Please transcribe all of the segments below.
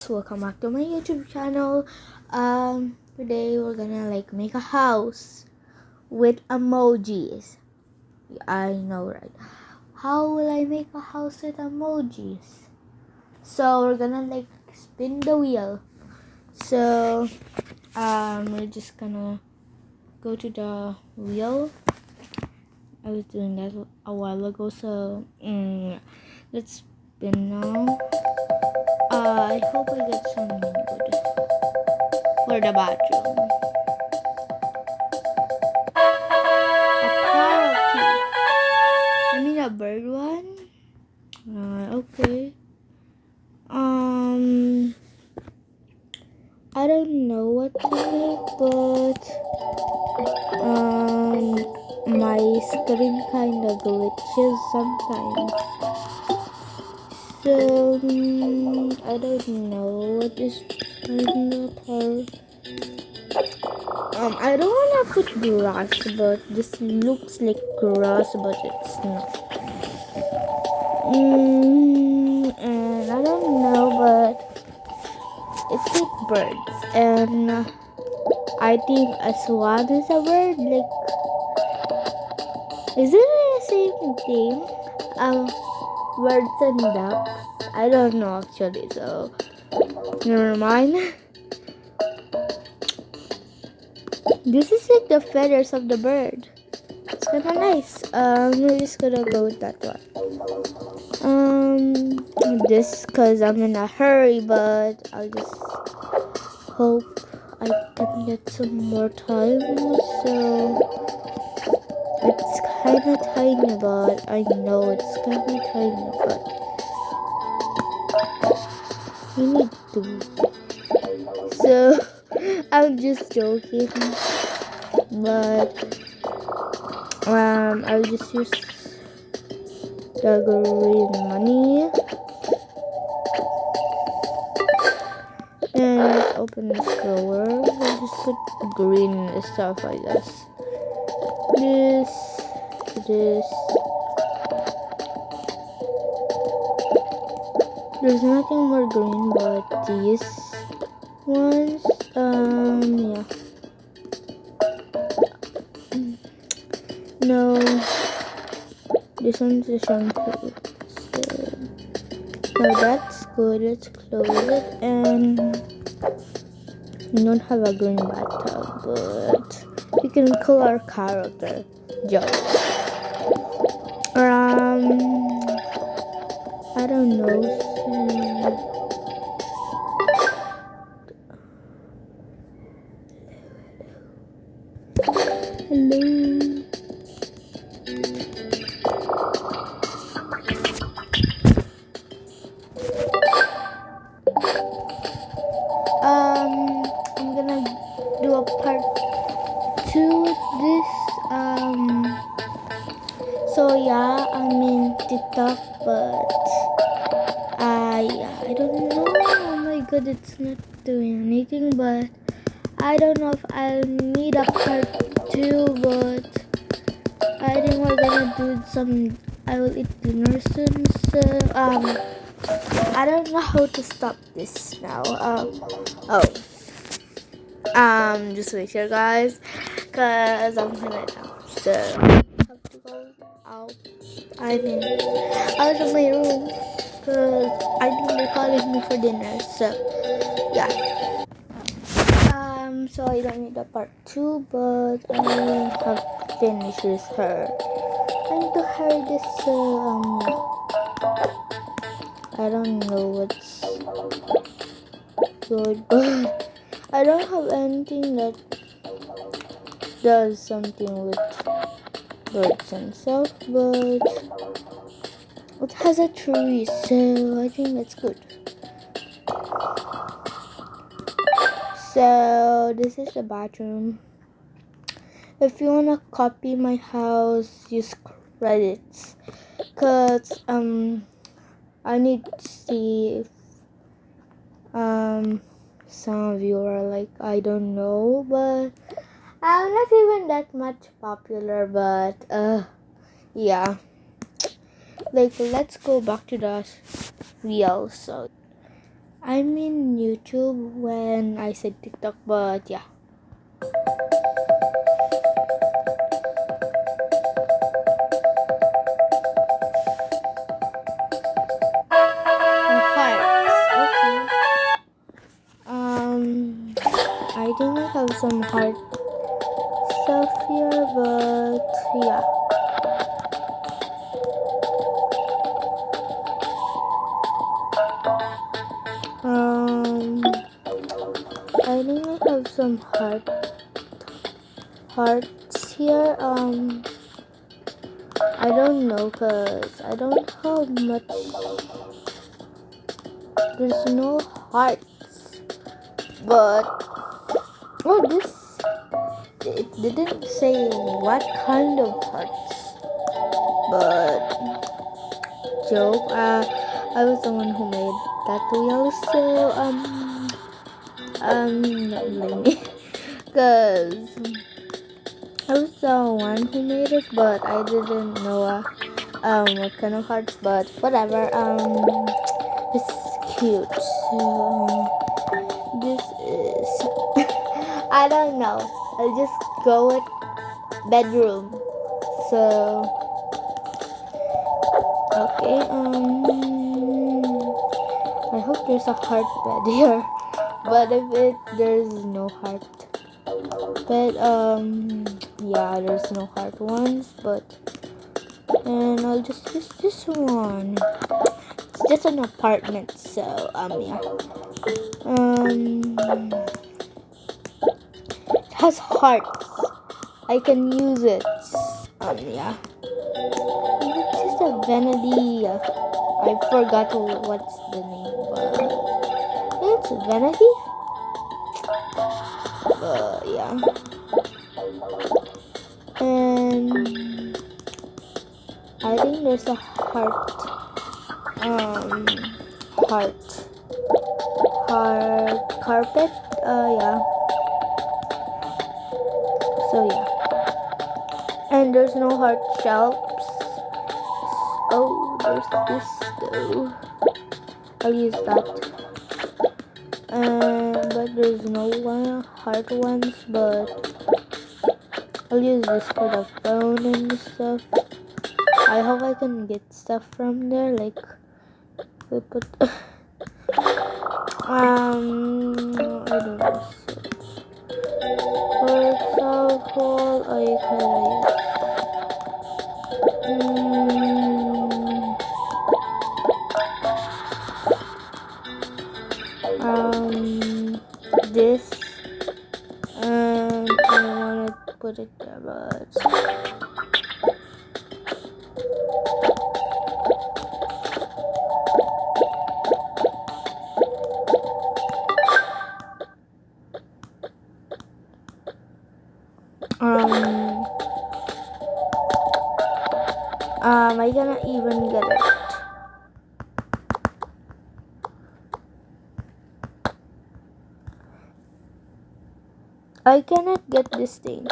Welcome back to my YouTube channel. Today we're gonna make a house with emojis. I know, right? How will I make a house with emojis? So we're gonna spin the wheel. So we're just gonna go to the wheel. I was doing that a while ago, so let's spin now. I hope I get some good for the bathroom. Parrot. I mean a bird one. Okay. I don't know what to make, but my screen kinda glitches sometimes. So I don't know what is kinda parrot. I don't wanna put grass, but this looks like grass, but it's not. And I don't know, but it's like birds, and I think a swan is a bird. Is it the same thing? Birds and ducks. I don't know actually, so never mind. This is like the feathers of the bird. It's kind of nice. We're just gonna go with that one. This cause I'm in a hurry, but I'll just hope I can get some more time. So it's kind of tiny, but I know it's kind of tiny, but we need to. So I'm just joking, but I'll just use the green money. And let's open this drawer. We'll just put green stuff, I guess. This. There's nothing more green but these ones. Yeah. No. This one's the shampoo. So, no, that's good. Let's close it. And we don't have a green bathtub, but we can call our character Joe. I don't know. Hello. I'm gonna do a part 2 with this. So yeah, I'm in TikTok, but I don't know. Oh my god, it's not doing anything, but I don't know if I'll need a part 2, but I think we're gonna do some. I will eat dinner soon, so I don't know how to stop this now. Just wait here, guys, cause I'm gonna so have to go out. I mean, out of my room, cause I think they're calling me for dinner. So yeah. So I don't need a part 2, but I have finished with her. I need to hurry this. I don't know what's good, but I don't have anything that does something with birds and stuff, but it has a tree, so I think that's good. So this is the bathroom. If you wanna copy my house, use credits, cause I need to see if some of you are like, I don't know, but I'm not even that much popular, but yeah. Let's go back to the wheel. So I mean YouTube when I said TikTok, but yeah. Hearts. Okay. I think I have some heart stuff here, but yeah. I think I have some hearts here. I don't know, cause I don't have much. There's no hearts, but oh, this it didn't say what kind of hearts, but joke. I was the one who made that wheel, so not blame me, cause I was the one who made it, but I didn't know what kind of hearts, but whatever. This is cute. So this is I don't know. I'll just go with bedroom. So okay. I hope there's a heart bed here, but if there's no heart bed, yeah, there's no heart ones, but and I'll just use this one. It's just an apartment, so yeah. It has hearts. I can use it. Yeah. It's just a vanity. I forgot what's the name, but it's vanity. Yeah. And I think there's a heart. Heart carpet. Yeah. So yeah. And there's no heart shelves. Oh, there's this though. I'll use that. But there's no heart ones. But I'll use this for the phone and stuff. I hope I can get stuff from there. Like we put. I don't know. For example, I can use this, and I want to put it there, but I cannot even get it. I cannot get this thing.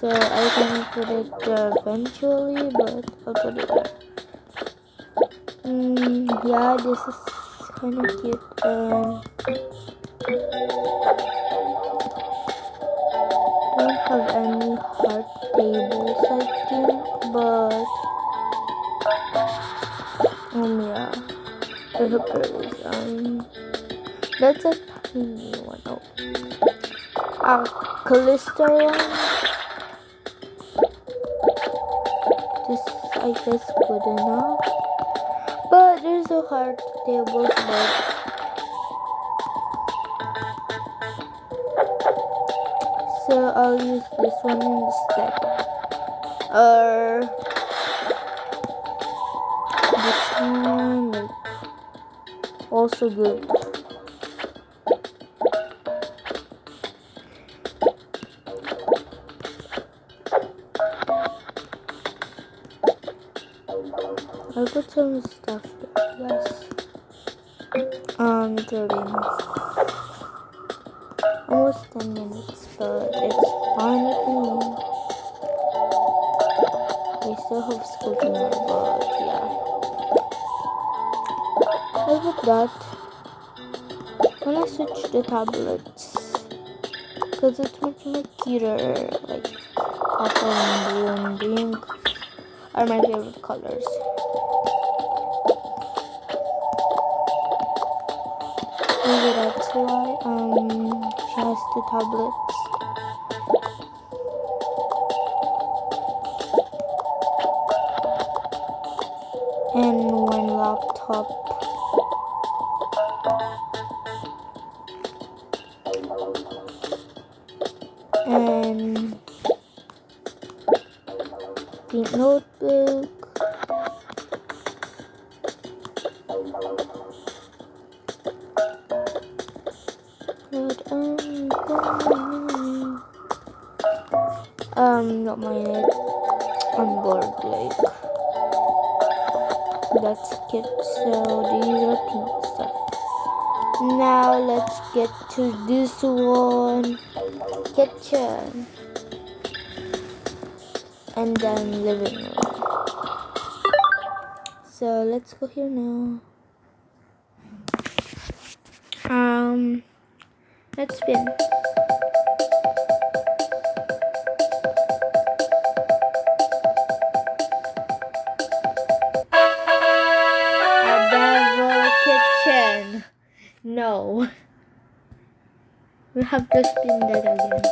So I can put it eventually, but I'll put it there. Yeah, this is kind of cute. Don't have any heart tables, I think, but yeah, I hope there is. That's a tiny one. Oh, a Callister one. This I guess good enough. But there's no heart tables, but so I'll use this one instead. This one, like, also good. I'll put some stuff there, yes. 30 almost 10 minutes, but it's fine with me. I still have school tomorrow, but yeah. Look at that. When I switch the tablets, because it's much more cuter, like purple and blue and pink are my favorite colors. Maybe that's why she has two tablets. And one laptop. And pink notebook. But not mind it. I'm bored, like that's cute. So these are pink stuff. Now let's get to this one. Kitchen. And then living room. So let's go here now. Let's spin. A devil kitchen. No. We have to spin that again.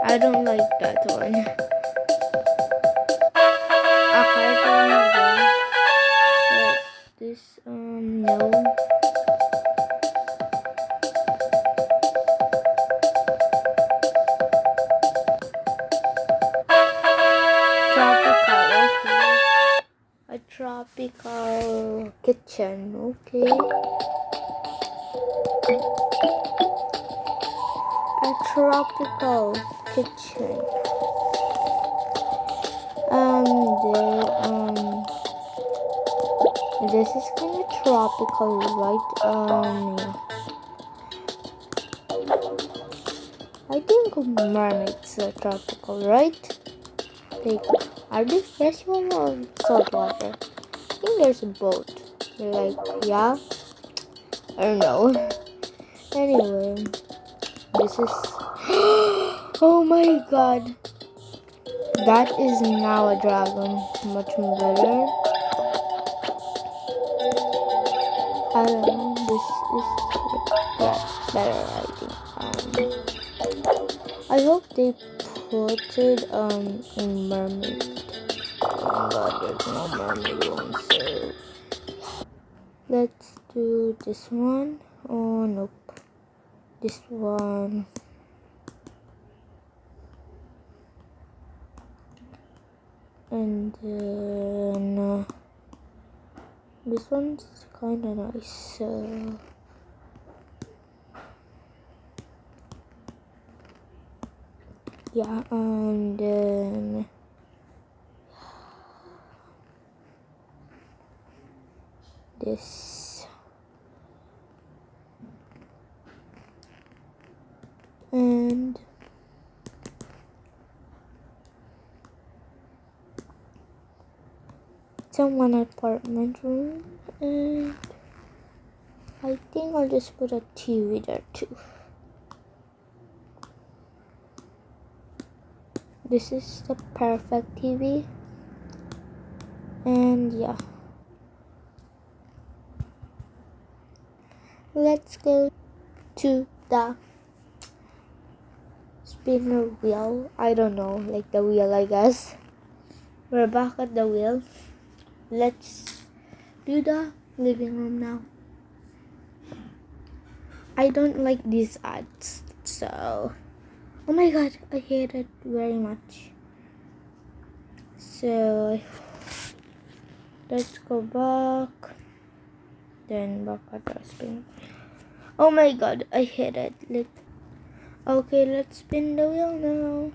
I don't like that one. A cartoon again. But this, no. Tropical, okay. A tropical kitchen, okay. A tropical kitchen. This is kind of tropical, right? Yeah. I think mermaids are tropical, right? Like, are they freshwater or saltwater? I think there's a boat. Like, yeah. I don't know. Anyway, this is. Oh my god! That is now a dragon. Much better. I don't know. This is better. I think. I hope they put it in mermaid. Oh my god, there's no mermaid one. So let's do this one. Oh nope, this one. And then this one's kind of nice. So yeah, and then this, and one apartment room, and I think I'll just put a TV there too. This is the perfect TV, and yeah, let's go to the spinner wheel. I don't know, like the wheel, I guess. We're back at the wheel. Let's do the living room now. I don't like these ads, so oh my god, I hate it very much. So let's go back, then back at the spin. Oh my god, I hate it. Okay, let's spin the wheel now.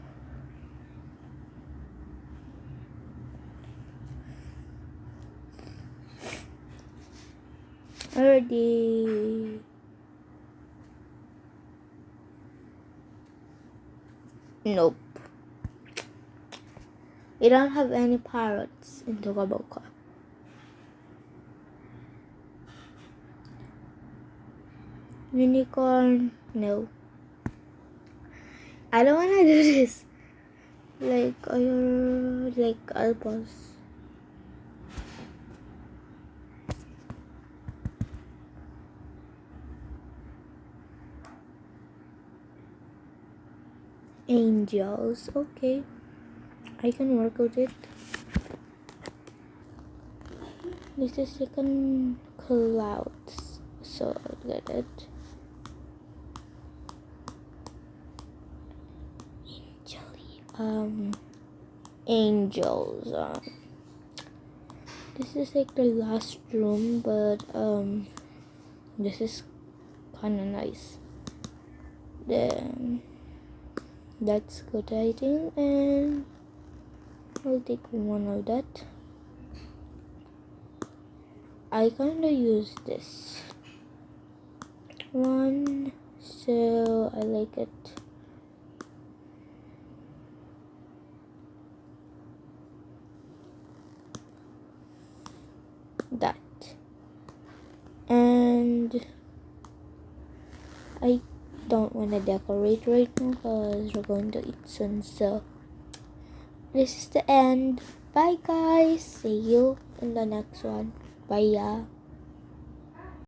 Already. Nope. We don't have any parrots in Togaboka. Unicorn, no. I don't wanna do this. Like I'll pause. Angels, okay. I can work with it. This is second clouds, so I'll get it. Angels. This is like the last room, but this is kind of nice. Then that's good, I think, and I'll take one of that. I kind of use this one, so I like it. That, and I don't want to decorate right now because we're going to eat soon. So this is the end. Bye guys, see you in the next one. Bye.